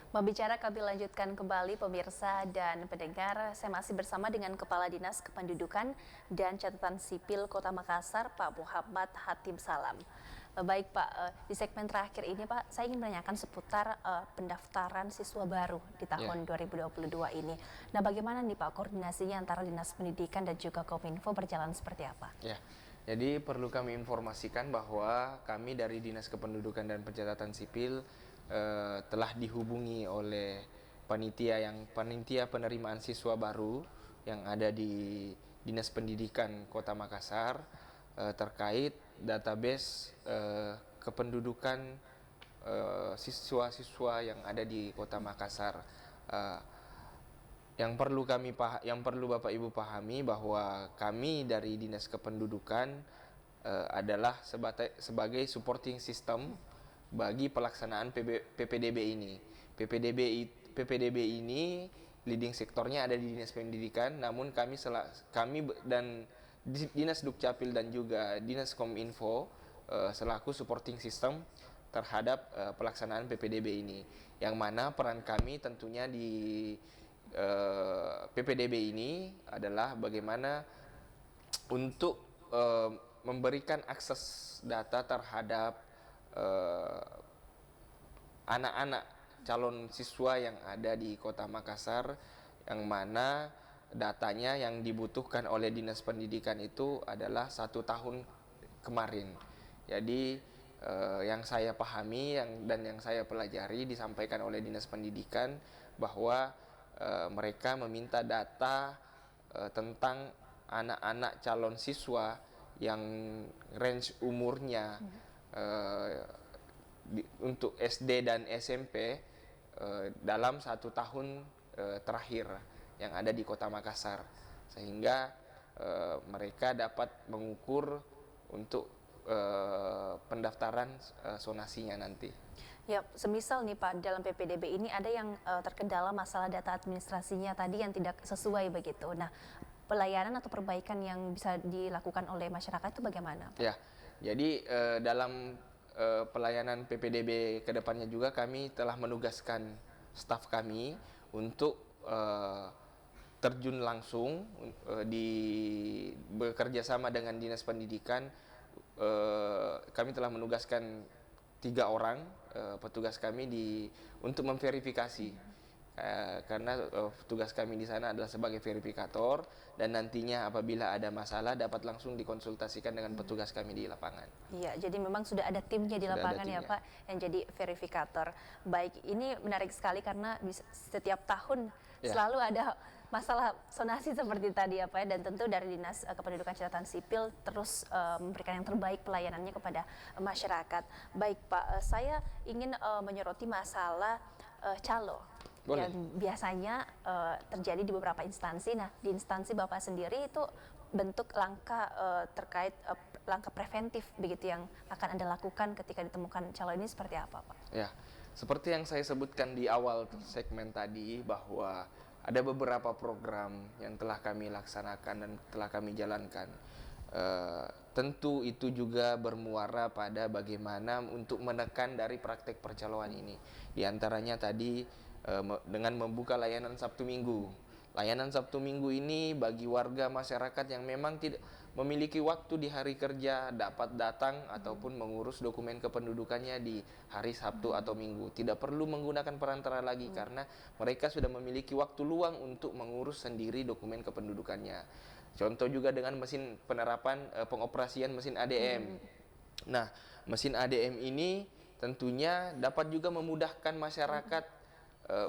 Membicara kami lanjutkan kembali pemirsa dan pendengar, saya masih bersama dengan Kepala Dinas Kependudukan dan Catatan Sipil Kota Makassar, Pak Muhammad Hatim Salam. Baik Pak, di segmen terakhir ini Pak, saya ingin menanyakan seputar pendaftaran siswa baru di tahun 2022 ini. Nah bagaimana nih Pak koordinasinya antara Dinas Pendidikan dan juga Kominfo berjalan seperti apa? Ya, jadi perlu kami informasikan bahwa kami dari Dinas Kependudukan dan Pencatatan Sipil telah dihubungi oleh panitia penerimaan siswa baru yang ada di Dinas Pendidikan Kota Makassar terkait database kependudukan siswa-siswa yang ada di Kota Makassar. Yang perlu Bapak Ibu pahami bahwa kami dari Dinas Kependudukan adalah sebagai supporting system bagi pelaksanaan PPDB ini. PPDB ini leading sektornya ada di Dinas Pendidikan, namun kami dan Dinas Dukcapil dan juga Dinas Kominfo selaku supporting system terhadap pelaksanaan PPDB ini. Yang mana peran kami tentunya di PPDB ini adalah bagaimana untuk memberikan akses data terhadap anak-anak calon siswa yang ada di Kota Makassar, yang mana datanya yang dibutuhkan oleh Dinas Pendidikan itu adalah 1 tahun kemarin. Jadi yang saya pahami dan yang saya pelajari disampaikan oleh Dinas Pendidikan bahwa mereka meminta data tentang anak-anak calon siswa yang range umurnya untuk SD dan SMP dalam 1 tahun terakhir yang ada di Kota Makassar, sehingga mereka dapat mengukur untuk pendaftaran sonasinya nanti. Ya, semisal nih Pak, dalam PPDB ini ada yang terkendala masalah data administrasinya tadi yang tidak sesuai begitu. Nah, pelayanan atau perbaikan yang bisa dilakukan oleh masyarakat itu bagaimana, Pak? Ya, jadi dalam pelayanan PPDB kedepannya juga kami telah menugaskan staf kami untuk terjun langsung bekerja sama dengan Dinas Pendidikan. Kami telah menugaskan 3 orang petugas kami untuk memverifikasi. Karena tugas kami di sana adalah sebagai verifikator, dan nantinya apabila ada masalah dapat langsung dikonsultasikan dengan petugas kami di lapangan. Iya, jadi memang sudah ada timnya di lapangan ya Pak yang jadi verifikator. Baik, ini menarik sekali karena setiap tahun selalu ada masalah sonasi seperti tadi ya Pak, dan tentu dari Dinas Kependudukan Catatan Sipil terus memberikan yang terbaik pelayanannya kepada masyarakat. Baik Pak, saya ingin menyoroti masalah calo. Boleh. Yang biasanya terjadi di beberapa instansi. Nah, di instansi Bapak sendiri itu bentuk langkah terkait langkah preventif begitu yang akan Anda lakukan ketika ditemukan calon ini seperti apa, Pak? Ya, seperti yang saya sebutkan di awal segmen tadi bahwa ada beberapa program yang telah kami laksanakan dan telah kami jalankan. Tentu itu juga bermuara pada bagaimana untuk menekan dari praktek percaloan ini. Di antaranya tadi dengan membuka layanan Sabtu Minggu. Layanan Sabtu Minggu ini bagi warga masyarakat yang memang tidak memiliki waktu di hari kerja dapat datang ataupun mengurus dokumen kependudukannya di hari Sabtu atau Minggu. Tidak perlu menggunakan perantara lagi karena mereka sudah memiliki waktu luang untuk mengurus sendiri dokumen kependudukannya. Contoh juga dengan pengoperasian mesin ADM. Nah, mesin ADM ini tentunya dapat juga memudahkan masyarakat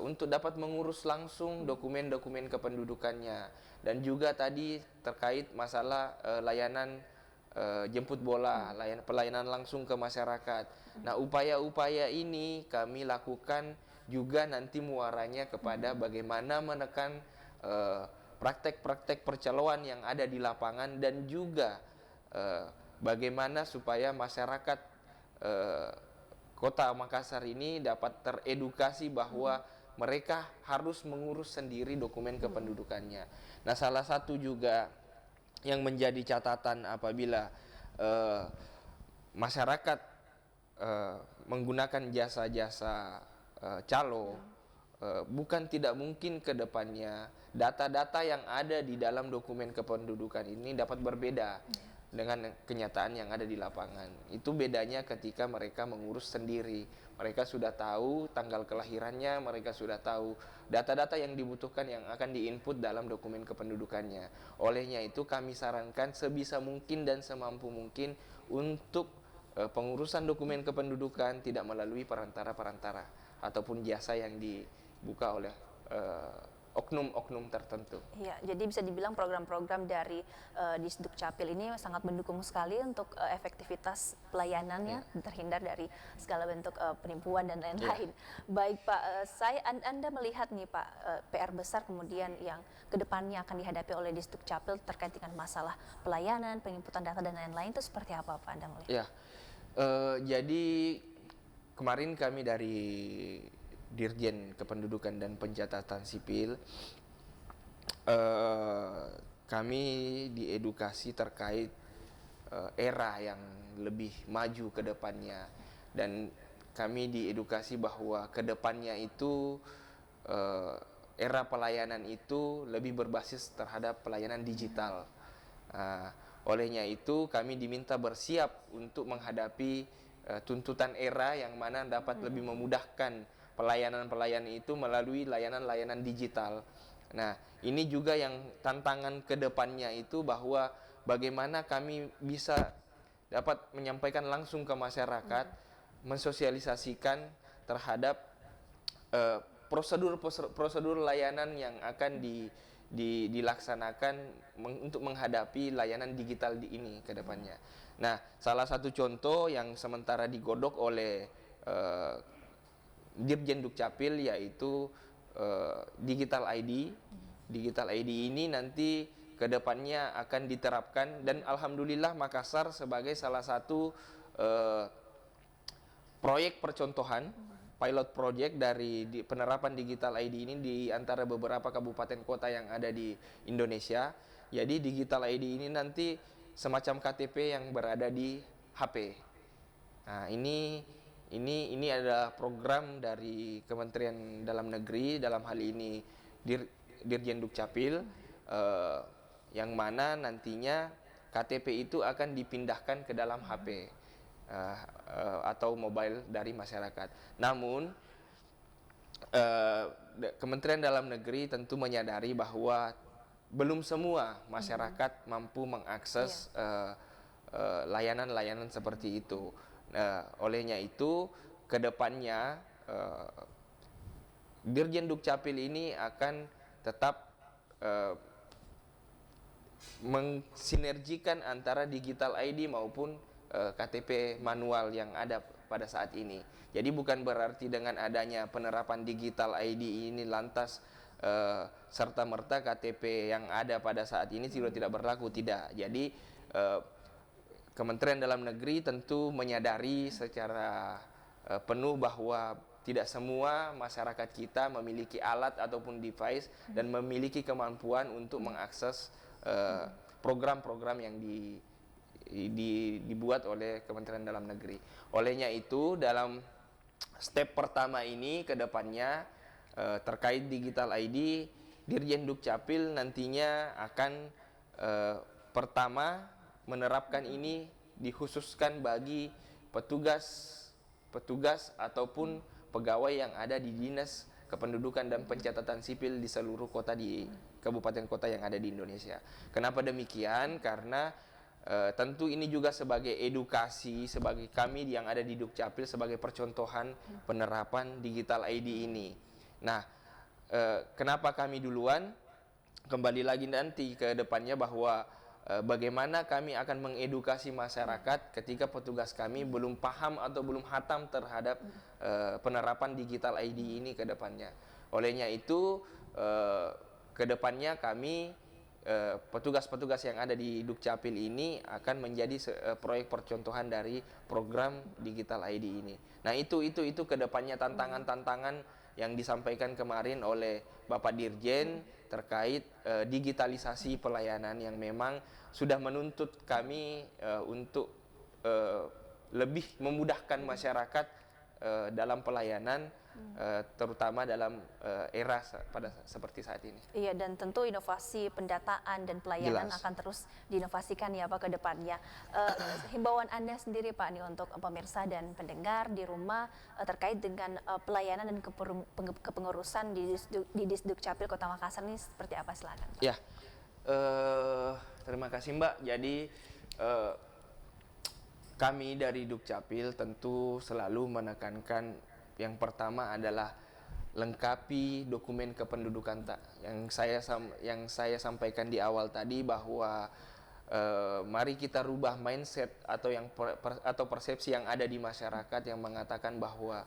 untuk dapat mengurus langsung dokumen-dokumen kependudukannya, dan juga tadi terkait masalah layanan jemput bola, pelayanan langsung ke masyarakat. Nah, upaya-upaya ini kami lakukan juga nanti muaranya kepada bagaimana menekan praktek-praktek percaloan yang ada di lapangan, dan juga bagaimana supaya masyarakat Kota Makassar ini dapat teredukasi bahwa mereka harus mengurus sendiri dokumen kependudukannya. Nah, salah satu juga yang menjadi catatan apabila masyarakat menggunakan jasa-jasa calo bukan tidak mungkin ke depannya data-data yang ada di dalam dokumen kependudukan ini dapat berbeda dengan kenyataan yang ada di lapangan. Itu bedanya ketika mereka mengurus sendiri. Mereka sudah tahu tanggal kelahirannya, mereka sudah tahu data-data yang dibutuhkan yang akan diinput dalam dokumen kependudukannya. Olehnya itu kami sarankan sebisa mungkin dan semampu mungkin untuk pengurusan dokumen kependudukan tidak melalui perantara-perantara ataupun jasa yang dibuka oleh oknum-oknum tertentu. Iya, jadi bisa dibilang program-program dari Disduk Capil ini sangat mendukung sekali untuk efektivitas pelayanannya, terhindar dari segala bentuk penipuan dan lain-lain. Baik Pak, Anda melihat nih Pak, PR besar kemudian yang kedepannya akan dihadapi oleh Disduk Capil terkait dengan masalah pelayanan, penginputan data dan lain-lain itu seperti apa Pak Anda melihat? Ya, jadi kemarin kami dari Dirjen Kependudukan dan Pencatatan Sipil, kami diedukasi terkait era yang lebih maju ke depannya, dan kami diedukasi bahwa ke depannya itu era pelayanan itu lebih berbasis terhadap pelayanan digital. Olehnya itu kami diminta bersiap untuk menghadapi tuntutan era yang mana dapat lebih memudahkan pelayanan-pelayanan itu melalui layanan-layanan digital. Nah, ini juga yang tantangan ke depannya itu bahwa bagaimana kami bisa dapat menyampaikan langsung ke masyarakat, mensosialisasikan terhadap prosedur layanan yang akan dilaksanakan untuk menghadapi layanan digital ini ke depannya. Nah, salah satu contoh yang sementara digodok oleh Dirjen Dukcapil yaitu Digital ID. Digital ID ini nanti ke depannya akan diterapkan, dan alhamdulillah Makassar sebagai salah satu proyek percontohan, pilot project dari penerapan Digital ID ini di antara beberapa kabupaten kota yang ada di Indonesia. Jadi Digital ID ini nanti semacam KTP yang berada di HP. Nah, ini adalah program dari Kementerian Dalam Negeri, dalam hal ini Dirjen Dukcapil, yang mana nantinya KTP itu akan dipindahkan ke dalam HP atau mobile dari masyarakat. Namun Kementerian Dalam Negeri tentu menyadari bahwa belum semua masyarakat mampu mengakses layanan-layanan seperti itu. Olehnya itu, kedepannya Dirjen Dukcapil ini akan tetap mensinergikan antara Digital ID maupun KTP manual yang ada pada saat ini. Jadi bukan berarti dengan adanya penerapan Digital ID ini lantas serta-merta KTP yang ada pada saat ini sudah tidak berlaku, tidak. Jadi Kementerian Dalam Negeri tentu menyadari secara penuh bahwa tidak semua masyarakat kita memiliki alat ataupun device dan memiliki kemampuan untuk mengakses program-program yang dibuat oleh Kementerian Dalam Negeri. Olehnya itu, dalam step pertama ini ke depannya terkait Digital ID, Dirjen Dukcapil nantinya akan pertama menerapkan ini dikhususkan bagi petugas ataupun pegawai yang ada di Dinas Kependudukan dan Pencatatan Sipil di seluruh kota di kabupaten kota yang ada di Indonesia. Kenapa demikian? Karena tentu ini juga sebagai edukasi sebagai kami yang ada di Dukcapil sebagai percontohan penerapan Digital ID ini. Nah, kenapa kami duluan? Kembali lagi nanti ke depannya bahwa bagaimana kami akan mengedukasi masyarakat ketika petugas kami belum paham atau belum hatam terhadap penerapan Digital ID ini ke depannya. Olehnya itu, ke depannya kami petugas-petugas yang ada di Dukcapil ini akan menjadi proyek percontohan dari program Digital ID ini. Nah, itu ke depannya tantangan-tantangan yang disampaikan kemarin oleh Bapak Dirjen terkait digitalisasi pelayanan yang memang sudah menuntut kami untuk lebih memudahkan masyarakat dalam pelayanan terutama dalam era seperti saat ini. Iya, dan tentu inovasi pendataan dan pelayanan Jelas. akan terus diinovasikan ya Pak ke depannya. Himbauan Anda sendiri Pak nih untuk pemirsa dan pendengar di rumah terkait dengan pelayanan dan kepengurusan di Disdukcapil Kota Makassar ini seperti apa, silakan Pak. Ya, terima kasih Mbak. Jadi kami dari Dukcapil tentu selalu menekankan yang pertama adalah lengkapi dokumen kependudukan yang saya sampaikan di awal tadi bahwa mari kita rubah mindset atau atau persepsi yang ada di masyarakat yang mengatakan bahwa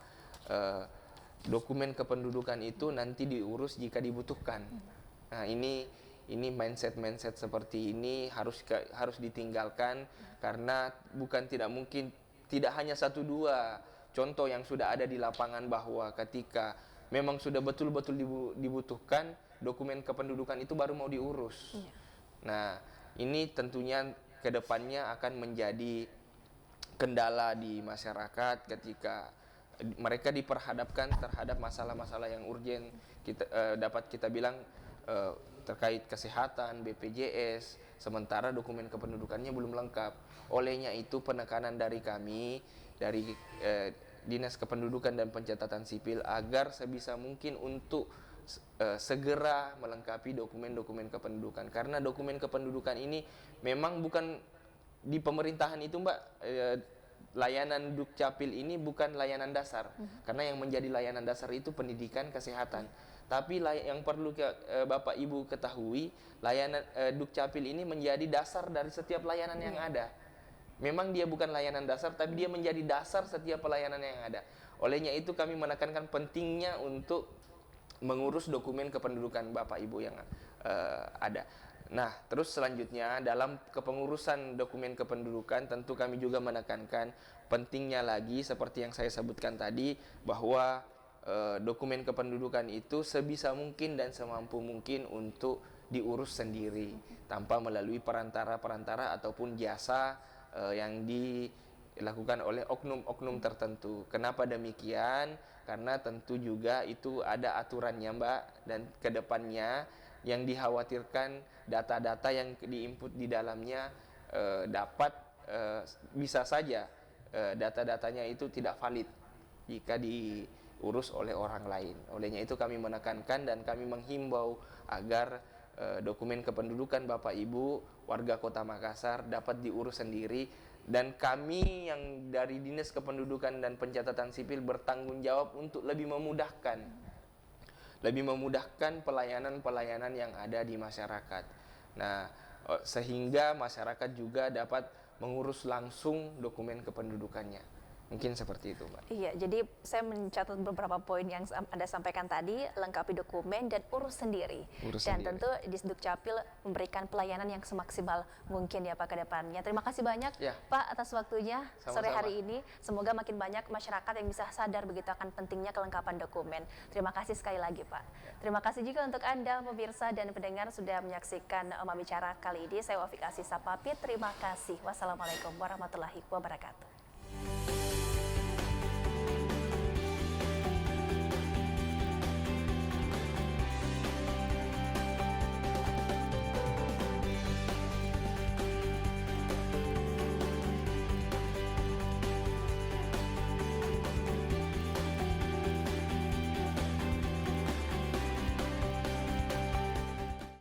dokumen kependudukan itu nanti diurus jika dibutuhkan. Nah, ini mindset seperti ini harus ditinggalkan, karena tidak mungkin tidak hanya satu dua contoh yang sudah ada di lapangan bahwa ketika memang sudah betul-betul dibutuhkan dokumen kependudukan itu baru mau diurus. Nah, ini tentunya kedepannya akan menjadi kendala di masyarakat ketika mereka diperhadapkan terhadap masalah-masalah yang urgen, dapat kita bilang terkait kesehatan, BPJS, sementara dokumen kependudukannya belum lengkap. Olehnya itu penekanan dari kami, dari Dinas Kependudukan dan Pencatatan Sipil agar sebisa mungkin untuk segera melengkapi dokumen-dokumen kependudukan. Karena dokumen kependudukan ini memang bukan di pemerintahan itu Mbak, layanan Dukcapil ini bukan layanan dasar. Karena yang menjadi layanan dasar itu pendidikan, kesehatan. Tapi yang perlu Bapak Ibu ketahui, layanan Dukcapil ini menjadi dasar dari setiap layanan yang ada. Memang dia bukan layanan dasar, tapi dia menjadi dasar setiap pelayanan yang ada. Olehnya itu kami menekankan pentingnya untuk mengurus dokumen kependudukan Bapak Ibu yang ada. Nah, terus selanjutnya dalam kepengurusan dokumen kependudukan tentu kami juga menekankan pentingnya lagi seperti yang saya sebutkan tadi bahwa dokumen kependudukan itu sebisa mungkin dan semampu mungkin untuk diurus sendiri tanpa melalui perantara-perantara ataupun jasa yang dilakukan oleh oknum-oknum tertentu. Kenapa demikian? Karena tentu juga itu ada aturannya Mbak, dan kedepannya yang dikhawatirkan data-data yang diinput di dalamnya dapat bisa saja data-datanya itu tidak valid jika diurus oleh orang lain. Olehnya itu kami menekankan dan kami menghimbau agar dokumen kependudukan Bapak Ibu warga Kota Makassar dapat diurus sendiri, dan kami yang dari Dinas Kependudukan dan Pencatatan Sipil bertanggung jawab untuk lebih memudahkan pelayanan-pelayanan yang ada di masyarakat. Nah, sehingga masyarakat juga dapat mengurus langsung dokumen kependudukannya. Mungkin seperti itu, Mbak. Iya, jadi saya mencatat beberapa poin yang Anda sampaikan tadi, lengkapi dokumen dan urus sendiri. Dan tentu Disdukcapil memberikan pelayanan yang semaksimal mungkin ya Pak ke depannya. Terima kasih banyak Pak atas waktunya sore hari ini. Semoga makin banyak masyarakat yang bisa sadar begitu akan pentingnya kelengkapan dokumen. Terima kasih sekali lagi Pak. Terima kasih juga untuk Anda pemirsa dan pendengar sudah menyaksikan Oma Bicara kali ini. Saya Wafik Asisa pamit. Terima kasih. Wassalamualaikum warahmatullahi wabarakatuh.